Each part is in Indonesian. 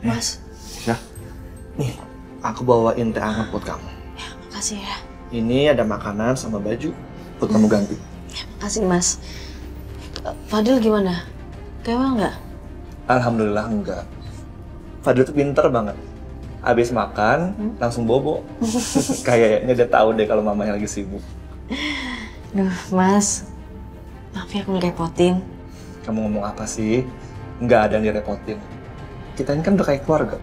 Mas. Ya, nih aku bawain teh hangat buat kamu. Ya, makasih ya. Ini ada makanan sama baju buat kamu ganti. Ya, makasih Mas. Fadil gimana? Kewel nggak? Alhamdulillah enggak. Fadil tuh pinter banget. Abis makan, langsung bobo. Kayaknya dia tahu deh kalau mamanya lagi sibuk. Duh, Mas. Maaf ya aku ngerepotin. Kamu ngomong apa sih? Nggak ada yang direpotin. Kita ini kan udah kayak keluarga.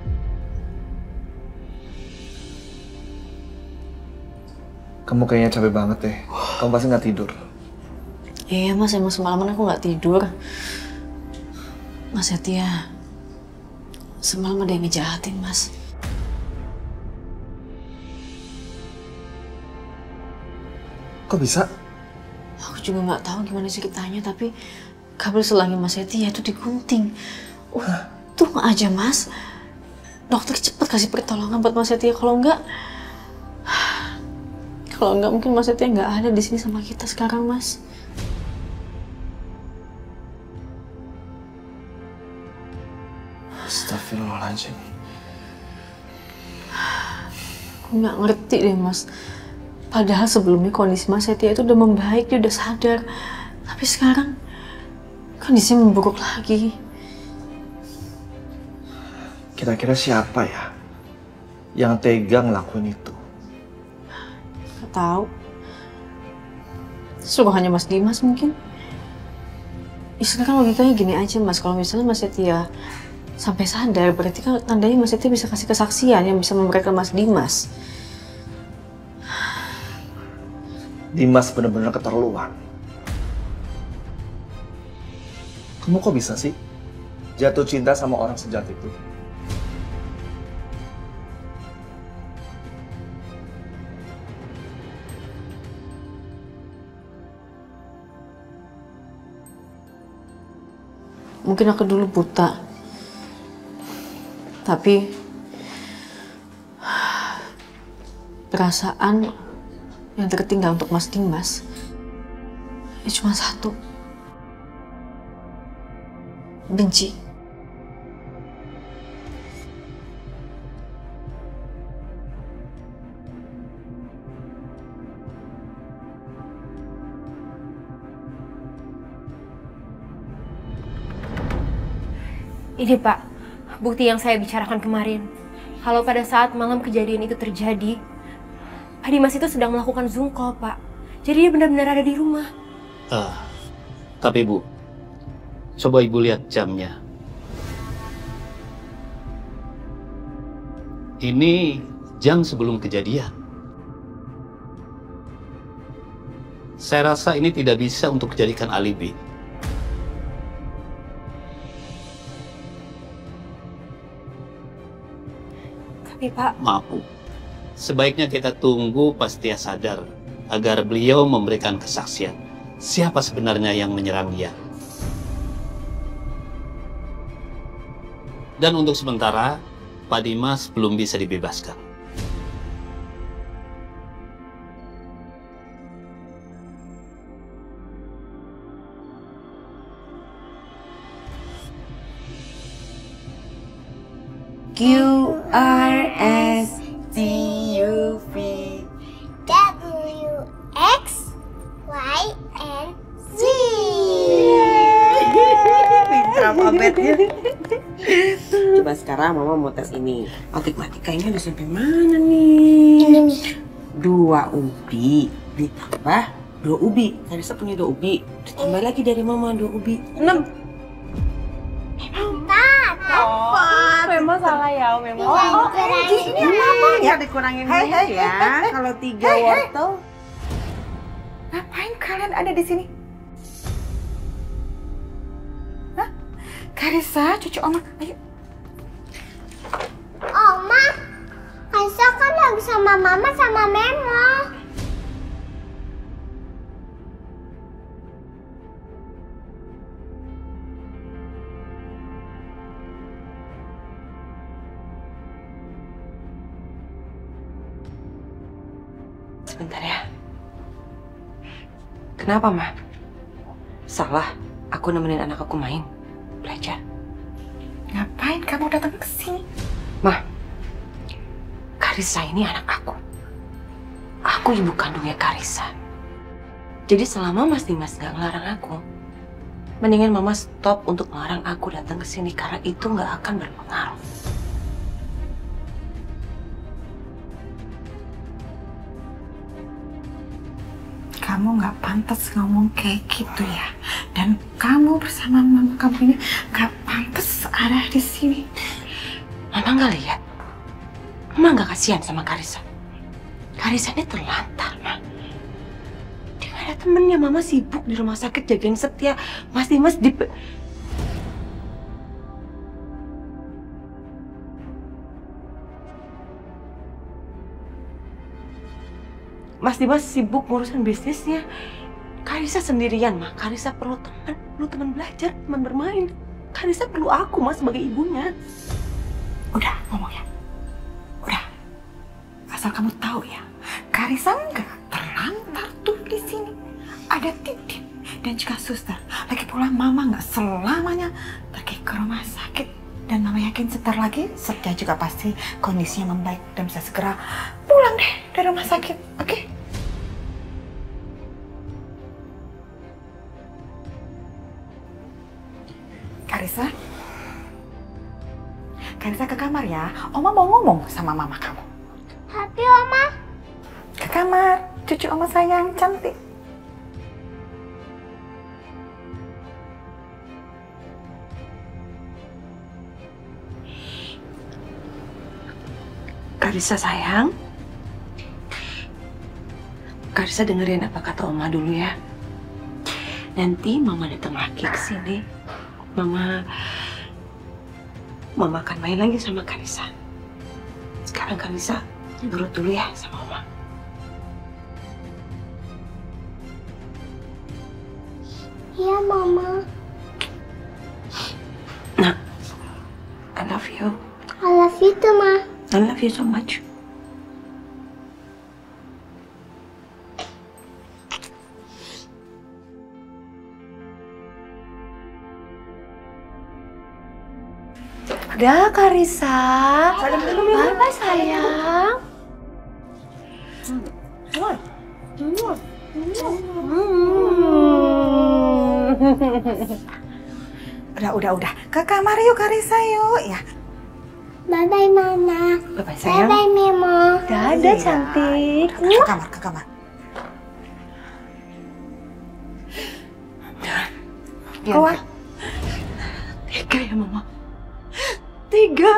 Kamu kayaknya capek banget deh. Kamu pasti nggak tidur. Iya Mas, emang semalaman aku nggak tidur. Mas Setia, semalam ada yang ngejahatin Mas. Kok bisa? Aku juga nggak tahu gimana ceritanya, tapi kabel selangnya Mas Setia itu digunting. Untung aja Mas. Dokter cepet kasih pertolongan buat Mas Setia, kalau enggak mungkin Mas Setia nggak ada di sini sama kita sekarang Mas. Astagfirullahaladzim. Aku nggak ngerti deh Mas. Padahal sebelumnya kondisi Mas Setia itu udah membaik, dia udah sadar. Tapi sekarang kondisinya memburuk lagi. Kira-kira siapa ya yang tega ngelakuin itu? Nggak tahu. Suruhannya Mas Dimas mungkin. Ya sekarang logikanya gini aja Mas, kalau misalnya Mas Setia sampai sadar, berarti kan tandanya Mas Setia bisa kasih kesaksian yang bisa memberikan Mas Dimas. Dimas bener-bener keterlaluan. Kamu kok bisa sih jatuh cinta sama orang sejahat itu? Mungkin aku dulu buta. Tapi perasaan yang tertinggal untuk Mas Dimas ya cuma satu. Benci. Ini Pak, bukti yang saya bicarakan kemarin. Kalau pada saat malam kejadian itu terjadi, Pak Dimas itu sedang melakukan Zoom call, Pak. Jadi dia benar-benar ada di rumah. Tapi Bu, coba Ibu lihat jamnya. Ini jam sebelum kejadian. Saya rasa ini tidak bisa untuk dijadikan alibi. Tapi Pak... Maaf Bu, sebaiknya kita tunggu pas dia sadar agar beliau memberikan kesaksian. Siapa sebenarnya yang menyerang dia? Dan untuk sementara, Pak Dimas belum bisa dibebaskan. QRSTUV WXYZ. Pintar alfabet ya. Coba sekarang Mama mau tes ini. Matematikanya udah sampai mana nih? Ini nih. 2 ubi ditambah 2 ubi. Karisa punya 2 ubi. Ditambah lagi dari Mama 2 ubi. 6. Memang salah ya, memang. Ini apa ya dikurangin dulu ya. Kalau 3 wortel. Ngapain kalian ada di sini? Hah? Karisa, cucu Oma, ayo. Oma, Kaisa kan lagi sama Mama sama Memo. Sebentar ya. Kenapa, Ma? Salah, aku nemenin anak aku main, belajar. Ngapain kamu datang ke sini? Mah, Karissa ini anak aku. Aku ibu kandungnya Karissa. Jadi selama Mas Dimas nggak ngelarang aku, mendingan Mama stop untuk ngelarang aku datang ke sini karena itu nggak akan berpengaruh. Kamu nggak pantas ngomong kayak gitu ya. Dan kamu bersama mama kamu ini nggak pantas ada di sini. Mama nggak lihat. Mama nggak kasihan sama Karissa. Karissa ini terlantar, Ma. Dia nggak ada temennya. Mama sibuk di rumah sakit jagain Setia. Mas Dimas di... Mas Dimas sibuk ngurusin bisnisnya. Karissa sendirian, Ma. Karissa perlu teman belajar, teman bermain. Karissa perlu aku, Ma, sebagai ibunya. Udah ngomong ya. Udah. Asal kamu tahu ya, Karissa nggak terlantar tuh di sini. Ada Titin dan juga suster. Lagi pula mama nggak selamanya pergi ke rumah sakit. Dan mama yakin sebentar lagi Setia juga pasti kondisinya membaik dan bisa segera pulang deh dari rumah sakit. Oke? Karissa ke kamar ya. Oma mau ngomong sama mama kamu. Tapi Oma. Ke kamar, cucu Oma sayang cantik. Karissa sayang. Karissa dengerin apa kata Oma dulu ya. Nanti Mama datang lagi ke sini. Mama akan main lagi sama Karissa. Sekarang Karissa nurut dulu ya sama Oma. Iya, Mama. Nah, I love you. I love you too, Ma. I love you so much. Udah, Karissa. Bye-bye, sayang. Udah. Ke kamar yuk Karissa yuk. Ya. Bye-bye, Mama. Bye-bye sayang. Bye-bye, Memo. Dadah, cantik. Ke kamar. Keluar. Tega ya Mama. Tega.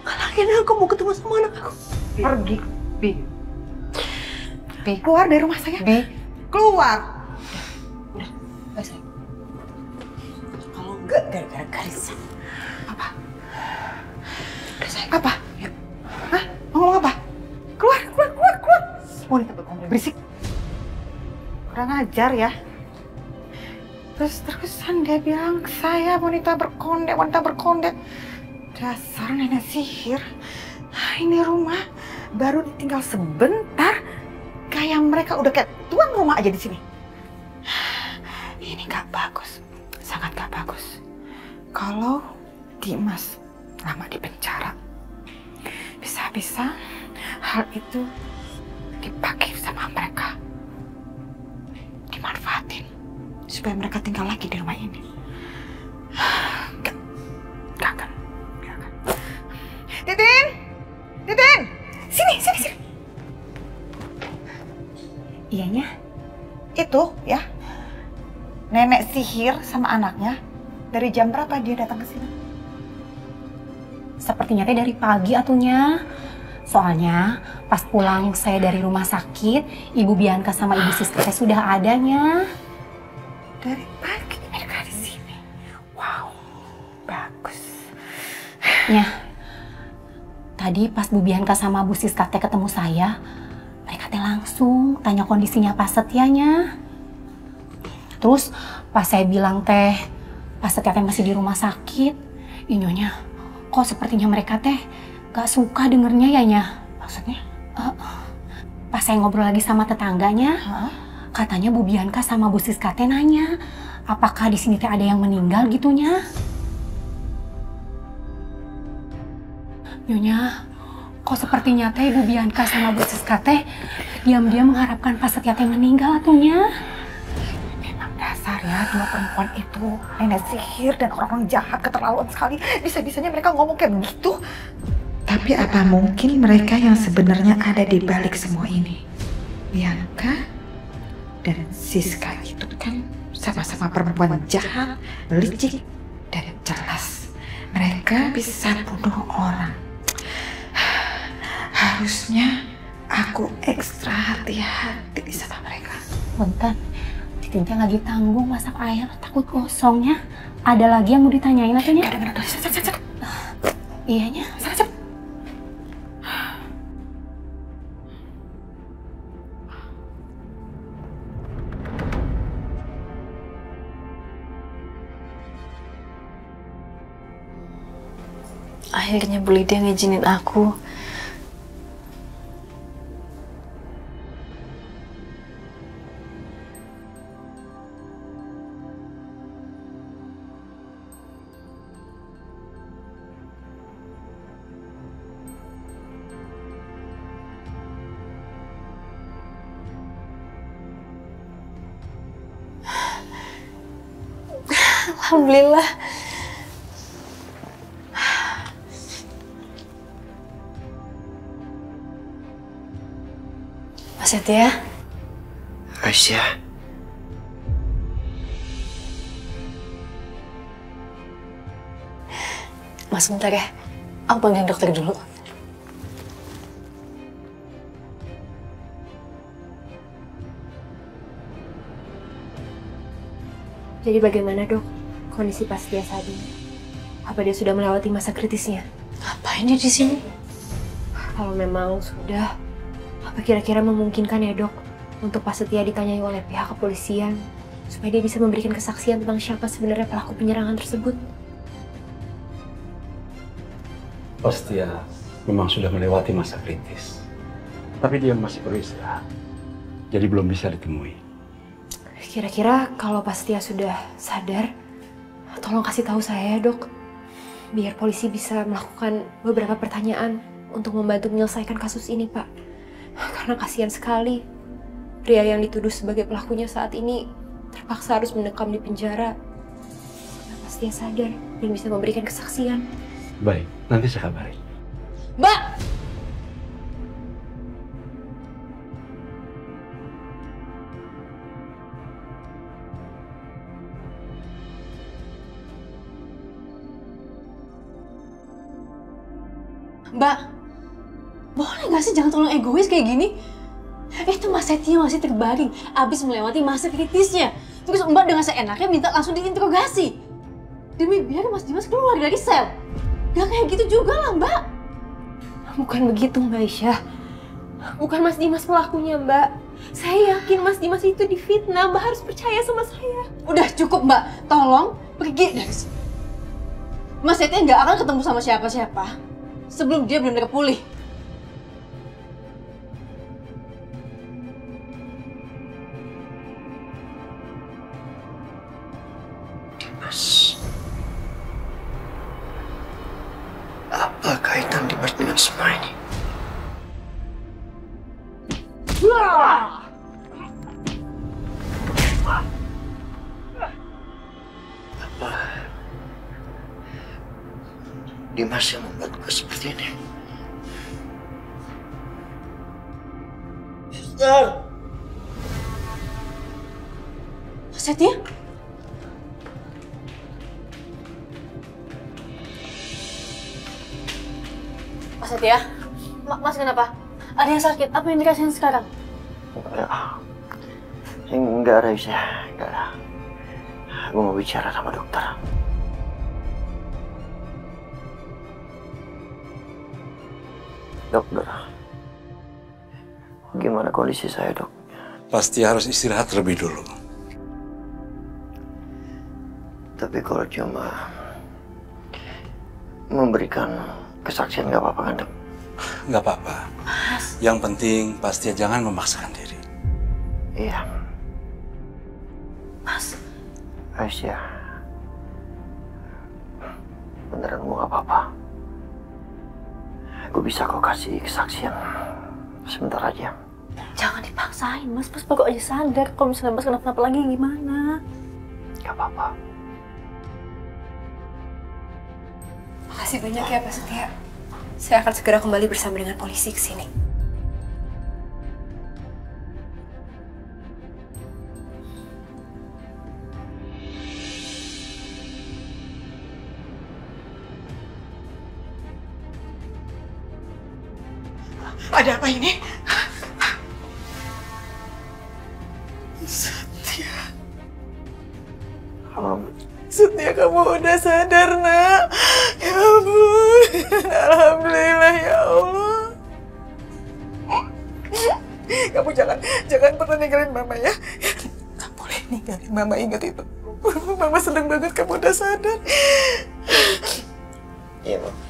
Ngalahin aku mau ketemu sama anak aku. Pergi. Bi. Keluar dari rumah saya. Bi. Keluar. Udah, bye sayang. Kalau enggak gara-gara Karissa. Apa? Udah sayang. Apa? Yuk. Hah? Mau ngomong apa? Keluar. Wanita berkomplek berisik. Kurang ajar ya. Terus-terusan dia bilang saya wanita berkonde. Dasar nenek sihir. Nah, ini rumah baru ditinggal sebentar. Kayak mereka udah kayak tuan rumah aja di sini. Ini gak bagus. Sangat gak bagus. Kalau Dimas lama di penjara, bisa-bisa hal itu dipakai sama mereka. Dimanfaatin supaya mereka tinggal lagi di rumah ini. Gak akan. Titin! Sini. Iyanya, itu ya, nenek sihir sama anaknya, dari jam berapa dia datang ke sini? Sepertinya teh dari pagi atunya. Soalnya pas pulang saya dari rumah sakit, Ibu Bianca sama Ibu Siska teh sudah adanya. Dari pagi mereka di sini. Wow, bagus. Ya, tadi pas Bu Bianca sama Bu Siska teh ketemu saya, mereka teh langsung tanya kondisinya Pak Setianya. Terus pas saya bilang teh, Pak Setia teh masih di rumah sakit, inyonya, kok sepertinya mereka teh gak suka dengernya ya Nya. Maksudnya? Pas saya ngobrol lagi sama tetangganya, katanya Bu Bianca sama Bu Siska teh nanya, apakah di sini teh ada yang meninggal gitunya? Nyonya, kok sepertinya teh Ibu Bianca sama Bu Siska teh diam-diam mengharapkan Pak Setia teh meninggal atunya. Memang dasar ya dua perempuan itu, nenek sihir dan orang-orang jahat, keterlaluan sekali. Bisa-bisanya mereka ngomong kayak begitu. Tapi apa mungkin mereka yang sebenarnya ada di balik semua ini? Bianca dan Siska itu kan sama-sama perempuan jahat, licik, dan jelas mereka bisa bunuh orang. Harusnya aku ekstra hati-hati sama mereka. Punten, Titin teh lagi tanggung masak air, takut gosongnya. Ada lagi yang mau ditanyain atunya? Iyanya. Akhirnya Bu Lydia ngizinin aku. Alhamdulillah. Mas Setia. Aisyah. Mas bentar ya, aku panggil dokter dulu. Jadi bagaimana dok kondisi Pak Setia saat ini? Apa dia sudah melewati masa kritisnya? Ngapain dia di sini? Kalau memang sudah, apa kira-kira memungkinkan ya dok untuk Pak Setia ditanyai oleh pihak kepolisian supaya dia bisa memberikan kesaksian tentang siapa sebenarnya pelaku penyerangan tersebut? Pak Setia memang sudah melewati masa kritis, tapi dia masih perlu istirahat, jadi belum bisa ditemui. Kira-kira kalau Pak Setia sudah sadar, tolong kasih tahu saya ya dok, biar polisi bisa melakukan beberapa pertanyaan untuk membantu menyelesaikan kasus ini Pak. Karena kasihan sekali, pria yang dituduh sebagai pelakunya saat ini terpaksa harus mendekam di penjara. Pak Setia sadar dan bisa memberikan kesaksian. Baik, nanti saya kabari. Mbak! Mbak, boleh gak sih jangan terlalu egois kayak gini? Itu Mas Setia masih terbaring, abis melewati masa kritisnya. Terus Mbak dengan seenaknya minta langsung diinterogasi. Demi biar Mas Dimas keluar dari sel. Gak kayak gitu juga lah Mbak. Bukan begitu Mbak Aisyah. Bukan Mas Dimas pelakunya Mbak. Saya yakin Mas Dimas itu difitnah. Mbak harus percaya sama saya. Udah cukup Mbak, tolong pergi dari sini. Mas Setia gak akan ketemu sama siapa-siapa sebelum dia benar-benar pulih. Dimas. Apa kaitan Dimas dengan semua ini? Apa Dimas yang membuatku seperti ini? Sister! Mas Setia? Mas Setia? Mas kenapa? Ada yang sakit? Apa yang dirasain sekarang? Enggak, Aisyah. Enggak. Aku mau bicara sama dokter. Dokter, gimana kondisi saya, dok? Pasti harus istirahat terlebih dulu. Tapi kalau cuma memberikan kesaksian nggak apa-apa kan, dok? Nggak apa-apa. Yang penting pasti jangan memaksakan diri. Iya. Mas. Aisyah, beneran mau nggak apa-apa? Gue bisa kok kasih kesaksian sebentar aja. Jangan dipaksain, Mas. Mas baru aja sadar. Kalau misalnya Mas kenapa-napa lagi gimana? Gak apa-apa. Makasih banyak ya Pak Setia. Saya akan segera kembali bersama dengan polisi ke sini. Ada apa ini? Setia. Setia, kamu udah sadar, Nak. Ya ampun. Alhamdulillah ya Allah. Kamu jangan pernah ninggalin Mama ya. Gak boleh ninggalin Mama, ingat itu. Mama seneng banget kamu udah sadar. Iya, Mama.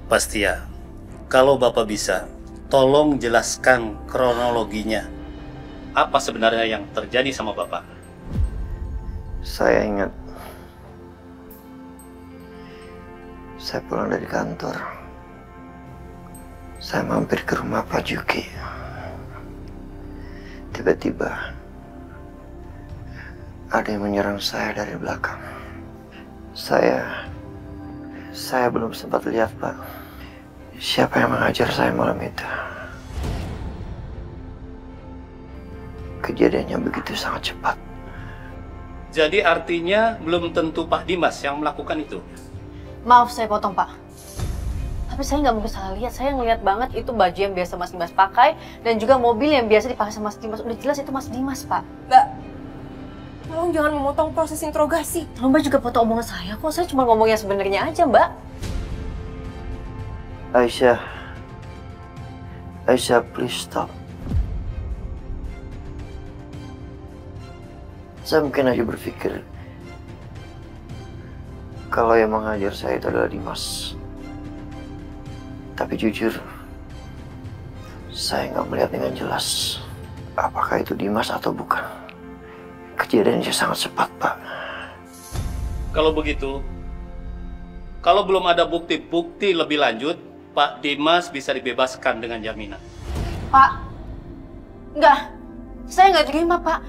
Pak Setia, kalau Bapak bisa, tolong jelaskan kronologinya. Apa sebenarnya yang terjadi sama Bapak? Saya ingat, saya pulang dari kantor. Saya mampir ke rumah Pak Juki. Tiba-tiba ada yang menyerang saya dari belakang. Saya belum sempat lihat, Pak. Siapa yang mengajar saya malam itu? Kejadiannya begitu sangat cepat. Jadi artinya belum tentu Pak Dimas yang melakukan itu? Maaf saya potong, Pak. Tapi saya nggak mungkin salah lihat. Saya ngeliat banget itu baju yang biasa Mas Dimas pakai dan juga mobil yang biasa dipakai sama Mas Dimas. Udah jelas itu Mas Dimas, Pak. Mbak, tolong jangan memotong proses interogasi. Mbak juga potong omongan saya kok. Saya cuma ngomong yang sebenarnya aja, Mbak. Aisyah, please stop. Saya mungkin aja berpikir kalau yang mengajar saya itu adalah Dimas. Tapi jujur, saya nggak melihat dengan jelas apakah itu Dimas atau bukan. Kejadiannya sangat cepat, Pak. Kalau begitu, kalau belum ada bukti-bukti lebih lanjut, Pak Dimas bisa dibebaskan dengan jaminan. Pak, enggak. Saya nggak terima, Pak.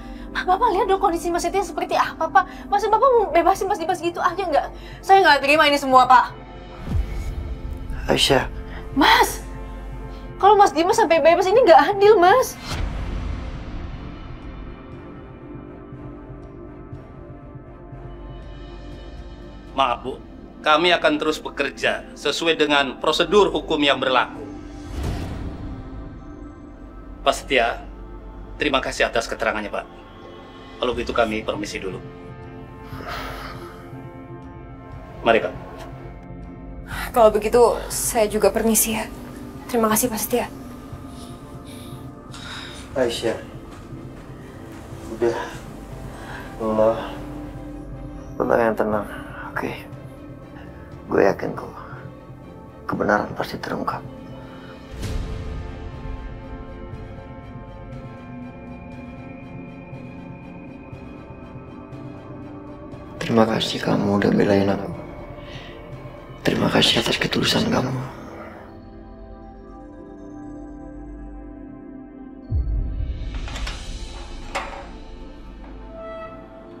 Bapak lihat dong kondisi Mas Setia seperti apa, Pak. Masa Bapak mau bebasin Mas Dimas gitu aja nggak? Saya nggak terima ini semua, Pak. Aisyah. Mas, kalau Mas Dimas sampai bebas ini nggak adil, Mas. Maaf, Bu. Kami akan terus bekerja sesuai dengan prosedur hukum yang berlaku. Pak Setia, terima kasih atas keterangannya, Pak. Kalau begitu kami permisi dulu. Mari, Pak. Kalau begitu, saya juga permisi ya. Terima kasih, Pak Setia. Aisyah, udah, lo yang tenang, oke? Gue yakin kok, kebenaran pasti terungkap. Terima kasih kamu udah belain aku. Terima kasih atas ketulusan kamu.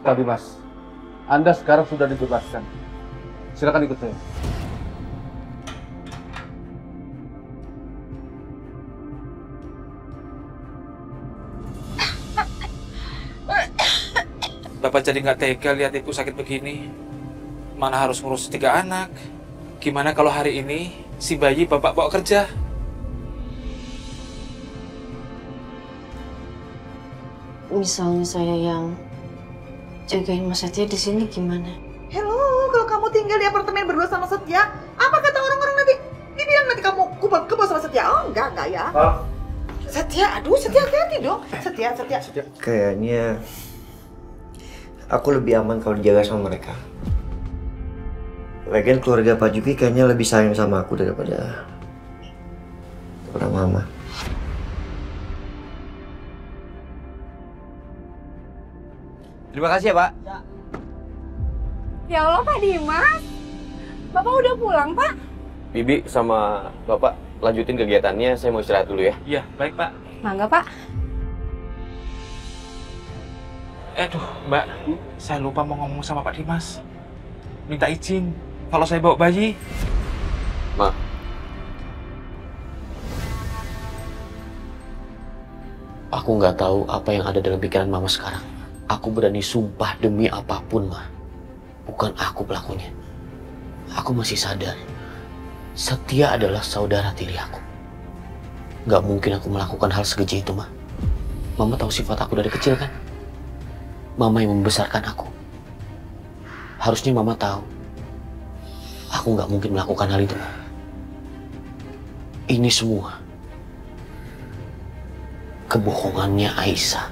Pak Dimas, Anda sekarang sudah dibebaskan. Silakan ikut saya. Bapak jadi nggak tega lihat ibu sakit begini. Mana harus ngurus 3 anak. Gimana kalau hari ini si bayi bapak bawa kerja? Misalnya saya yang jagain Mas Setia di sini gimana? Hello, kalau kamu tinggal di apartemen berdua sama Setia, apa kata orang-orang nanti? Dibilang nanti kamu kebo sama Setia? Oh, enggak ya. Setia, aduh Setia hati-hati dong. Setia. Kayaknya aku lebih aman kalau dijaga sama mereka. Lagian keluarga Pak Juki kayaknya lebih sayang sama aku daripada Mama. Terima kasih ya, Pak. Ya Allah, Pak Dimas. Bapak udah pulang, Pak? Bibi sama Bapak lanjutin kegiatannya, saya mau istirahat dulu ya. Iya, baik Pak. Mangga, Pak. Aduh, Mbak, saya lupa mau ngomong sama Pak Dimas. Minta izin kalau saya bawa bayi. Ma. Aku nggak tahu apa yang ada dalam pikiran Mama sekarang. Aku berani sumpah demi apapun, Ma. Bukan aku pelakunya. Aku masih sadar, Setia adalah saudara tiri aku. Gak mungkin aku melakukan hal sekeji itu, Ma. Mama tahu sifat aku dari kecil, kan? Mama yang membesarkan aku. Harusnya Mama tahu, aku gak mungkin melakukan hal itu, Ma. Ini semua kebohongannya Aisyah.